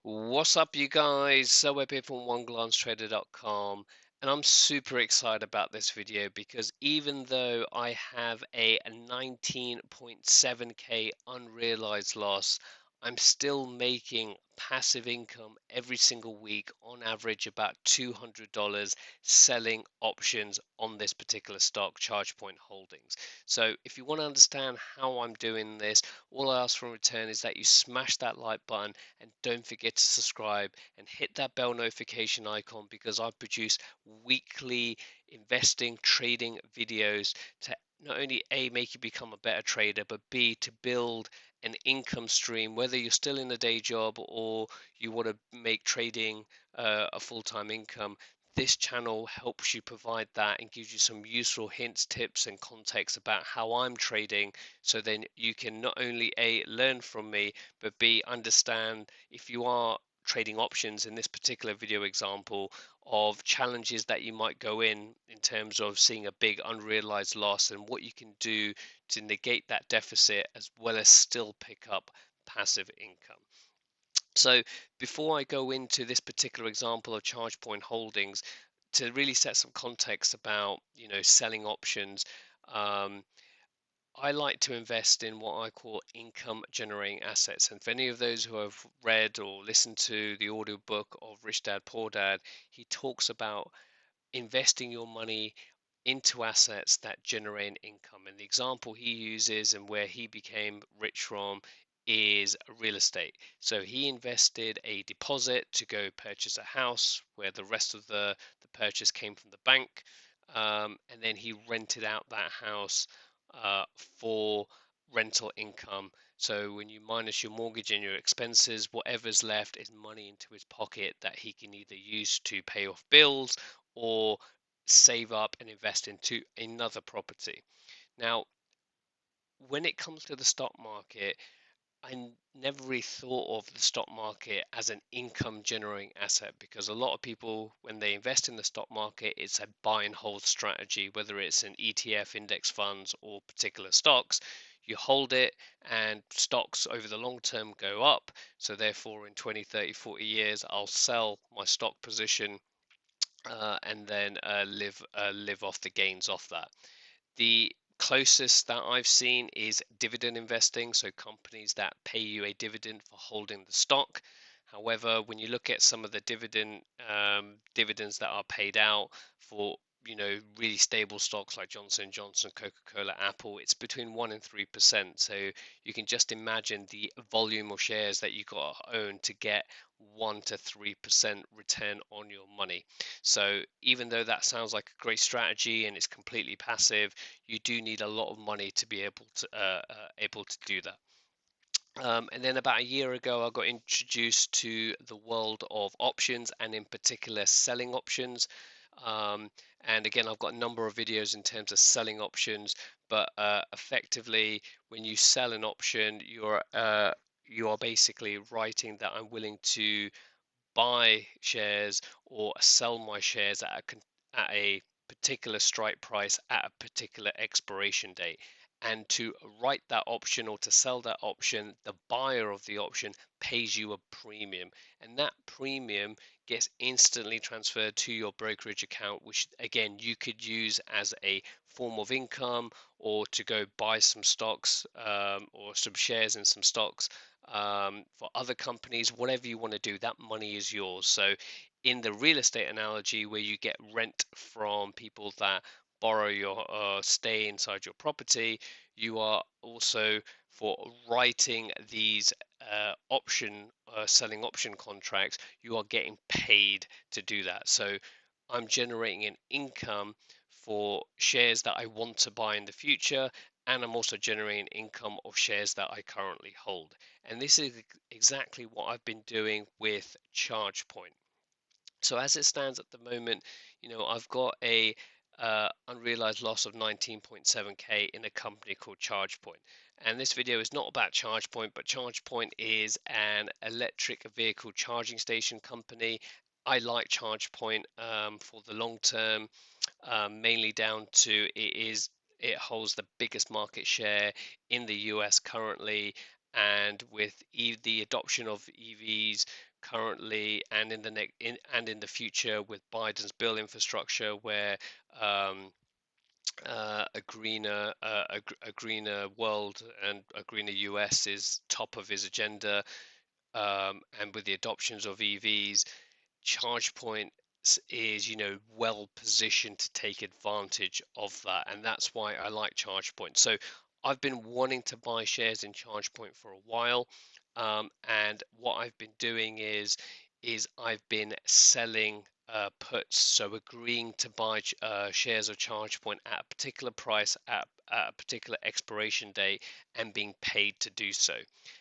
What's up, you guys? So we're here from OneGlanceTrader.com, and I'm super excited about this video because even though I have a 19.7k unrealized loss, I'm still making passive income every single week, on average about $200 selling options on this particular stock, ChargePoint Holdings. So if you want to understand how I'm doing this, all I ask for in return is that you smash that like button and don't forget to subscribe and hit that bell notification icon, because I produce weekly investing trading videos to not only A, make you become a better trader, but B, to build an income stream, whether you're still in a day job or you want to make trading a full-time income. This channel helps you provide that and gives you some useful hints, tips, and context about how I'm trading, so then you can not only A, learn from me, but B, understand, if you are trading options in this particular video example, of challenges that you might go in terms of seeing a big unrealized loss, and what you can do to negate that deficit as well as still pick up passive income. So before I go into this particular example of ChargePoint Holdings, to really set some context about selling options, um, I like to invest in what I call income generating assets. And for any of those who have read or listened to the audiobook of Rich Dad Poor Dad, he talks about investing your money into assets that generate income. And the example he uses and where he became rich from is real estate. So he invested a deposit to go purchase a house where the rest of the purchase came from the bank. And then he rented out that house for rental income. So when you minus your mortgage and your expenses, whatever's left is money into his pocket that he can either use to pay off bills or save up and invest into another property. Now, when it comes to the stock market, never really thought of the stock market as an income generating asset, because a lot of people, when they invest in the stock market, it's a buy and hold strategy, whether it's an ETF, index funds, or particular stocks. You hold it, and stocks over the long term go up. So therefore, in 20, 30, 40 years, I'll sell my stock position and then live off the gains off that. The closest that I've seen is dividend investing, so companies that pay you a dividend for holding the stock. However, when you look at some of the dividends that are paid out for really stable stocks like Johnson & Johnson, Coca-Cola, Apple, it's between 1 and 3%. So you can just imagine the volume of shares that you got to own to get 1 to 3% return on your money. So even though that sounds like a great strategy and it's completely passive, you do need a lot of money to be able to do that. And then about a year ago, I got introduced to the world of options, and in particular selling options. Um, and again, I've got a number of videos in terms of selling options, but effectively, when you sell an option, you are basically writing that I'm willing to buy shares or sell my shares at a particular strike price at a particular expiration date. And to write that option or to sell that option, the buyer of the option pays you a premium, and that premium gets instantly transferred to your brokerage account, which again you could use as a form of income, or to go buy some stocks or some shares in some stocks for other companies. Whatever you want to do, that money is yours. So in the real estate analogy, where you get rent from people that borrow your stay inside your property, you are also, for writing these selling option contracts, you are getting paid to do that. So I'm generating an income for shares that I want to buy in the future, and I'm also generating income of shares that I currently hold. And this is exactly what I've been doing with ChargePoint. So as it stands at the moment, I've got a unrealized loss of 19.7k in a company called ChargePoint. And this video is not about ChargePoint, but ChargePoint is an electric vehicle charging station company. I like ChargePoint for the long term, mainly down to it holds the biggest market share in the US currently, and with the adoption of EVs currently and in the future with Biden's bill infrastructure, where a greener world and a greener US is top of his agenda, and with the adoptions of EVs, ChargePoint is, well positioned to take advantage of that, and that's why I like ChargePoint. So I've been wanting to buy shares in ChargePoint for a while, and what I've been doing is I've been selling puts, so agreeing to buy shares of ChargePoint at a particular price at a particular expiration date and being paid to do so.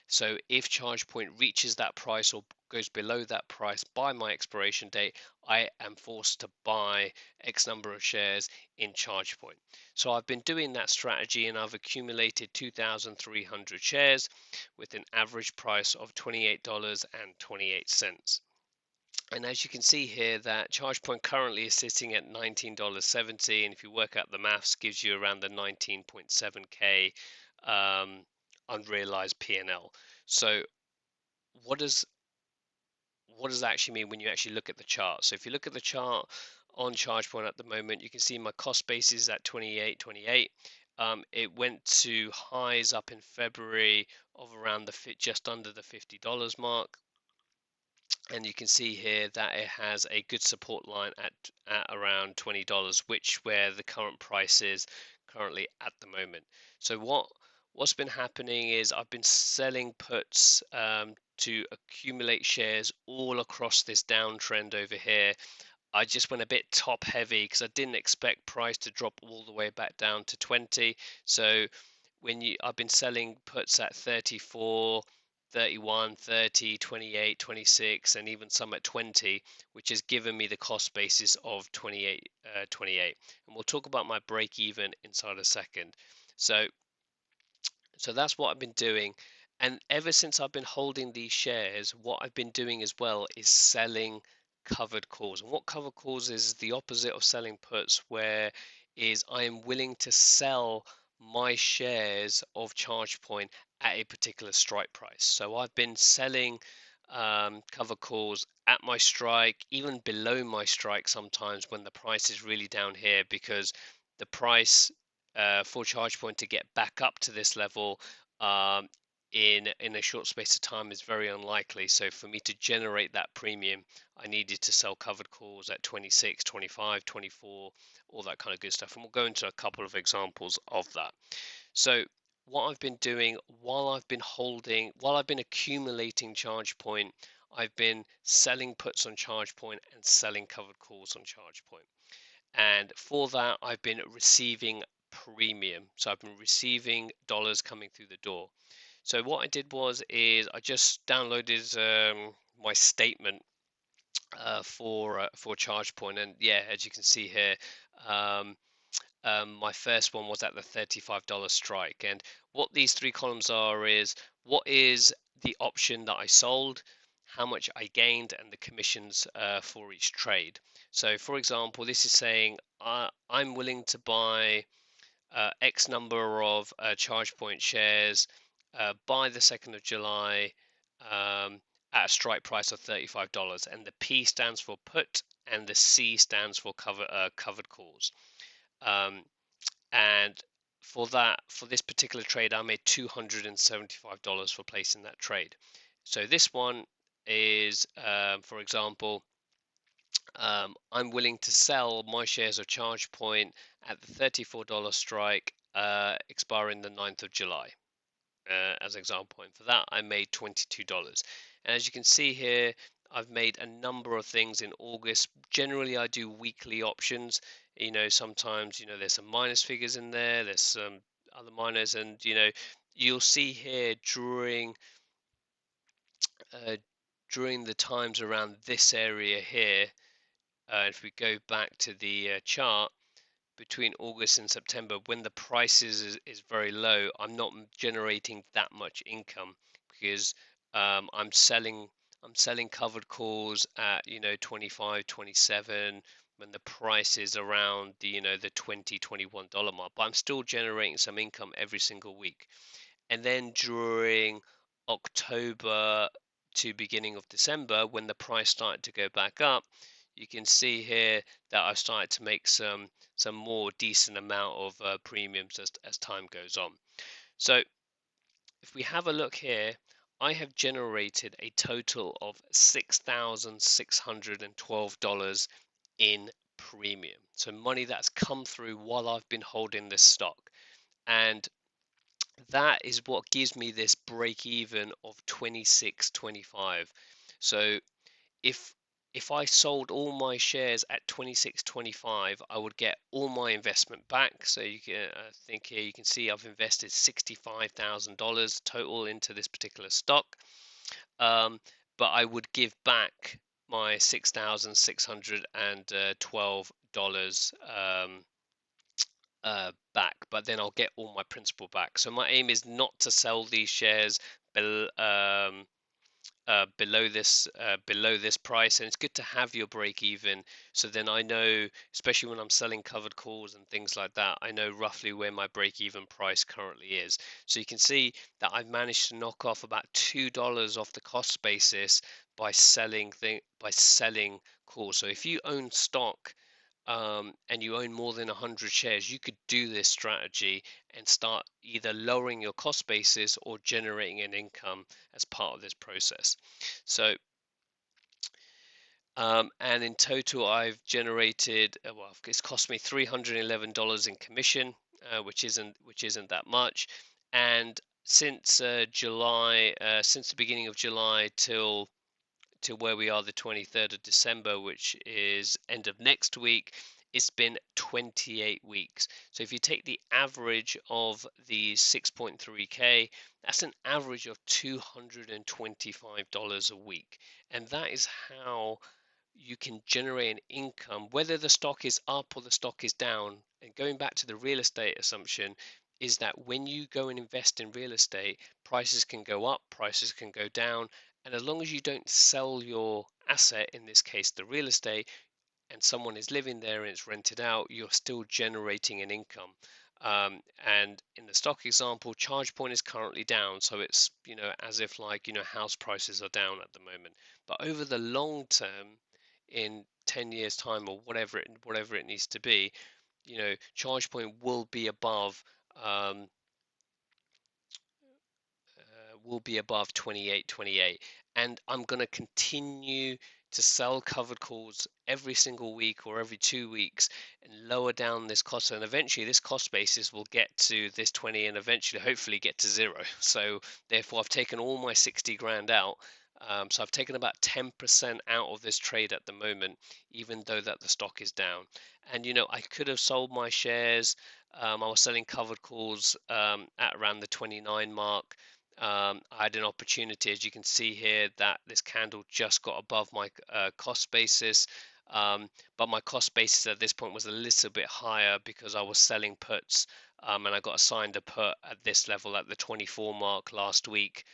So if ChargePoint reaches that price or goes below that price by my expiration date, I am forced to buy X number of shares in ChargePoint. So I've been doing that strategy and I've accumulated 2,300 shares with an average price of $28.28. And as you can see here, that ChargePoint currently is sitting at $19.70, and if you work out the maths, gives you around the 19.7k unrealized P&L. So what does that actually mean when you actually look at the chart? So if you look at the chart on ChargePoint at the moment, you can see my cost base is at 28.28. It went to highs up in February of around just under the $50 mark. And you can see here that it has a good support line at around $20, which where the current price is currently at the moment. So what's been happening is I've been selling puts to accumulate shares all across this downtrend over here. I just went a bit top heavy because I didn't expect price to drop all the way back down to 20. So I've been selling puts at 34, 31, 30, 28, 26, and even some at 20, which has given me the cost basis of 28. And we'll talk about my break even inside a second. So that's what I've been doing. And ever since I've been holding these shares, what I've been doing as well is selling covered calls. And what covered calls is the opposite of selling puts, where is I am willing to sell my shares of ChargePoint at a particular strike price. So I've been selling covered calls at my strike, even below my strike sometimes when the price is really down here, because the price for ChargePoint to get back up to this level in a short space of time is very unlikely. So for me to generate that premium, I needed to sell covered calls at 26, 25, 24, all that kind of good stuff. And we'll go into a couple of examples of that. So what I've been doing while I've been accumulating ChargePoint, I've been selling puts on ChargePoint and selling covered calls on ChargePoint. And for that, I've been receiving premium. So I've been receiving dollars coming through the door. So what I did is I just downloaded my statement for ChargePoint, and yeah, as you can see here, um, my first one was at the $35 strike. And what these three columns are is what is the option that I sold, how much I gained, and the commissions for each trade. So for example, this is saying I'm willing to buy X number of ChargePoint shares by the 2nd of July at a strike price of $35. And the P stands for put and the C stands for covered calls. And for this particular trade, I made $275 for placing that trade. So this one is, for example, I'm willing to sell my shares of ChargePoint at the $34 strike, expiring the 9th of July. As an example point for that, I made $22. And as you can see here, I've made a number of things in August. Generally, I do weekly options. Sometimes, there's some minus figures in there. There's some other minors, and you'll see here during the times around this area here. If we go back to the chart, between August and September, when the price is very low, I'm not generating that much income because I'm selling covered calls at 25, 27 when the price is around the $20, $21 mark, but I'm still generating some income every single week. And then during October to beginning of December, when the price started to go back up, you can see here that I've started to make some more decent amount of premiums as time goes on. So if we have a look here, I have generated a total of $6,612 in premium. So money that's come through while I've been holding this stock. And that is what gives me this break even of 26.25. So if I sold all my shares at 26.25, I would get all my investment back. So you can think here, you can see I've invested $65,000 total into this particular stock, but I would give back my $6,612 back, but then I'll get all my principal back. So my aim is not to sell these shares below this price, and it's good to have your break even, so then I know, especially when I'm selling covered calls and things like that, I know roughly where my break even price currently is. So you can see that I've managed to knock off about $2 off the cost basis by selling calls. So if you own stock, and you own more than 100 shares, you could do this strategy and start either lowering your cost basis or generating an income as part of this process. So, and in total, I've generated, well, it's cost me $311 in commission, which isn't that much. And since July, since the beginning of July till where we are the 23rd of December, which is end of next week, it's been 28 weeks. So if you take the average of the 6.3K, that's an average of $225 a week. And that is how you can generate an income, whether the stock is up or the stock is down. And going back to the real estate assumption, is that when you go and invest in real estate, prices can go up, prices can go down, and as long as you don't sell your asset, in this case the real estate, and someone is living there and it's rented out, you're still generating an income. And in the stock example, ChargePoint is currently down, so it's, as if like, house prices are down at the moment. But over the long term, in 10 years time or whatever it needs to be, ChargePoint will be above um, 28, and I'm going to continue to sell covered calls every single week or every 2 weeks and lower down this cost, and eventually this cost basis will get to this 20 and eventually hopefully get to zero. So therefore I've taken all my 60 grand out. So I've taken about 10% out of this trade at the moment, even though that the stock is down. And I could have sold my shares. I was selling covered calls at around the 29 mark. I had an opportunity, as you can see here, that this candle just got above my cost basis, but my cost basis at this point was a little bit higher because I was selling puts, and I got assigned a put at this level at the 24 mark last week.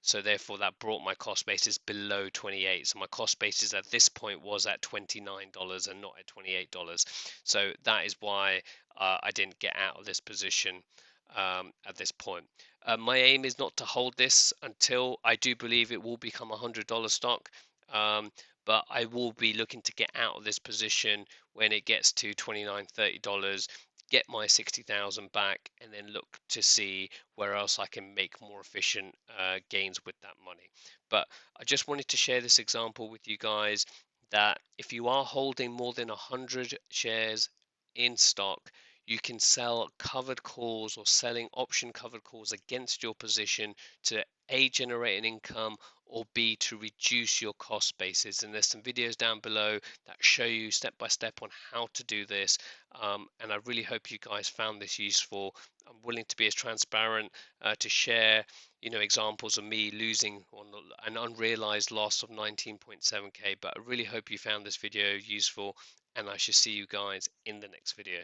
So therefore that brought my cost basis below 28. So my cost basis at this point was at $29 and not at $28. So that is why I didn't get out of this position at this point. My aim is not to hold this until I do believe it will become a $100 stock, but I will be looking to get out of this position when it gets to $29, $30, get my 60,000 back, and then look to see where else I can make more efficient gains with that money. But I just wanted to share this example with you guys that if you are holding more than 100 shares in stock, you can sell covered calls or selling option covered calls against your position to A, generate an income, or B, to reduce your cost basis. And there's some videos down below that show you step by step on how to do this. And I really hope you guys found this useful. I'm willing to be as transparent to share, examples of me losing on an unrealized loss of 19.7K. But I really hope you found this video useful, and I shall see you guys in the next video.